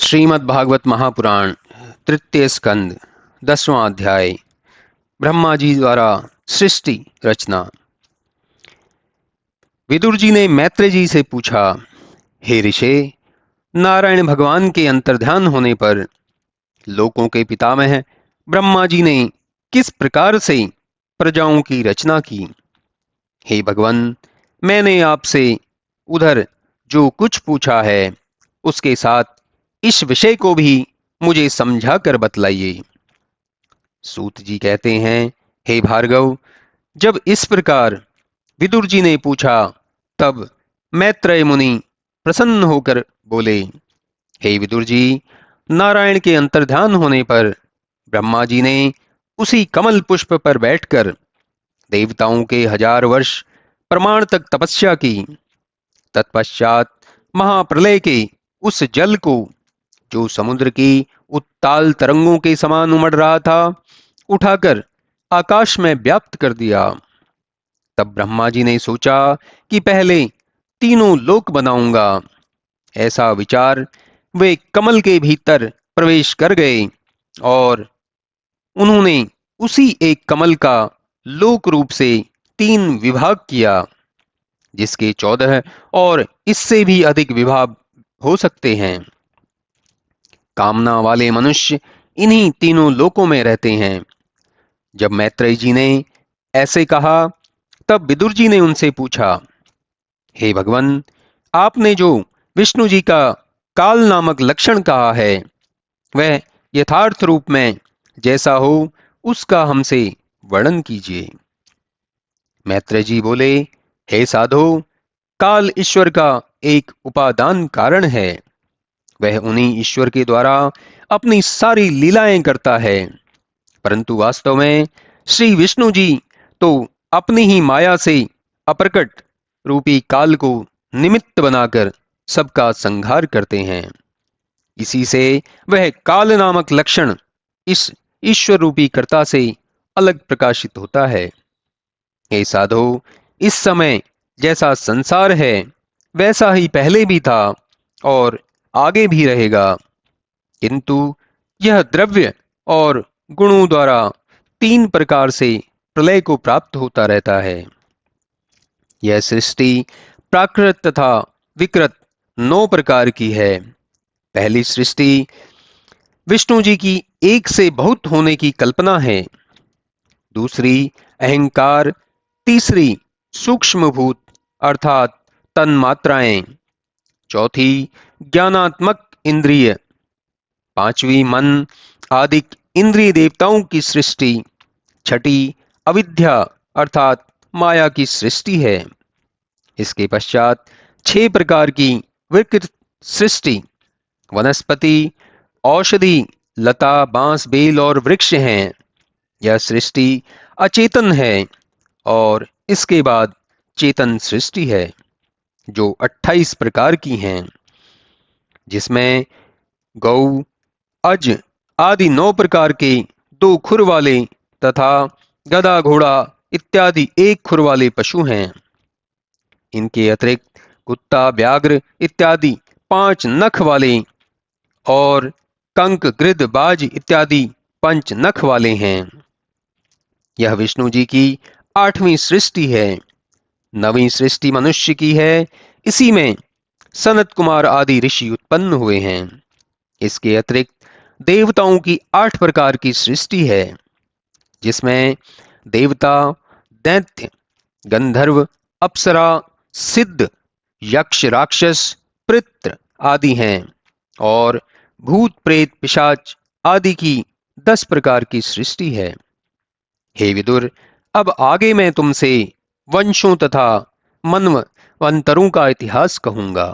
श्रीमद् भागवत महापुराण तृतीय स्कंद 10वां अध्याय ब्रह्मा जी द्वारा सृष्टि रचना। विदुर जी ने मैत्रेय जी से पूछा, हे ऋषे, नारायण भगवान के अंतर्ध्यान होने पर लोकों के पितामह ब्रह्मा जी ने किस प्रकार से प्रजाओं की रचना की? हे भगवान, मैंने आपसे उधर जो कुछ पूछा है उसके साथ इस विषय को भी मुझे समझा कर बतलाइए। सूत जी कहते हैं, हे भार्गव, जब इस प्रकार विदुर जी ने पूछा तब मैत्रेय मुनि प्रसन्न होकर बोले, हे विदुर जी, नारायण के अंतर्ध्यान होने पर ब्रह्मा जी ने उसी कमल पुष्प पर बैठकर देवताओं के 1000 वर्ष प्रमाण तक तपस्या की। तत्पश्चात महाप्रलय के उस जल को, जो समुद्र की उत्ताल तरंगों के समान उमड़ रहा था, उठाकर आकाश में व्याप्त कर दिया। तब ब्रह्मा जी ने सोचा कि पहले तीनों लोक बनाऊंगा। ऐसा विचार वे कमल के भीतर प्रवेश कर गए और उन्होंने उसी एक कमल का लोक रूप से 3 विभाग किया, जिसके 14 और इससे भी अधिक विभाग हो सकते हैं। कामना वाले मनुष्य इन्हीं तीनों लोकों में रहते हैं। जब मैत्रेय जी ने ऐसे कहा तब विदुर जी ने उनसे पूछा, हे भगवान, आपने जो विष्णु जी का काल नामक लक्षण कहा है वह यथार्थ रूप में जैसा हो उसका हमसे वर्णन कीजिए। मैत्रेय जी बोले, हे साधो, काल ईश्वर का एक उपादान कारण है। वह उन्हीं ईश्वर के द्वारा अपनी सारी लीलाएं करता है, परंतु वास्तव में श्री विष्णु जी तो अपनी ही माया से अप्रकट रूपी काल को निमित्त बनाकर सबका संहार करते हैं। इसी से वह काल नामक लक्षण इस ईश्वर रूपी कर्ता से अलग प्रकाशित होता है। हे साधो, इस समय जैसा संसार है वैसा ही पहले भी था और आगे भी रहेगा, किंतु यह द्रव्य और गुणों द्वारा 3 प्रकार से प्रलय को प्राप्त होता रहता है। यह सृष्टि प्राकृत तथा विकृत 9 प्रकार की है। पहली सृष्टि विष्णु जी की एक से बहुत होने की कल्पना है। दूसरी अहंकार, तीसरी सूक्ष्म भूत अर्थात तन्मात्राएं, चौथी ज्ञानात्मक इंद्रिय, पांचवी मन आदि इंद्रिय देवताओं की सृष्टि, छठी अविद्या अर्थात माया की सृष्टि है। इसके पश्चात 6 प्रकार की विकृत सृष्टि, वनस्पति, औषधि, लता, बांस, बेल और वृक्ष हैं। यह सृष्टि अचेतन है और इसके बाद चेतन सृष्टि है, जो 28 प्रकार की हैं, जिसमें गौ, अज आदि 9 प्रकार के 2 खुर वाले तथा गधा, घोड़ा इत्यादि 1 खुर वाले पशु हैं। इनके अतिरिक्त कुत्ता, व्याघ्र इत्यादि 5 नख वाले और कंक, गृध, बाज इत्यादि 5 नख वाले हैं। यह विष्णु जी की 8वीं सृष्टि है। 9वीं सृष्टि मनुष्य की है। इसी में सनत कुमार आदि ऋषि उत्पन्न हुए हैं। इसके अतिरिक्त देवताओं की 8 प्रकार की सृष्टि है, जिसमें देवता, दैत्य, गंधर्व, अप्सरा, सिद्ध, यक्ष, राक्षस, पितृ आदि हैं और भूत, प्रेत, पिशाच आदि की 10 प्रकार की सृष्टि है। हे विदुर, अब आगे मैं तुमसे वंशों तथा मनवंतरों का इतिहास कहूंगा।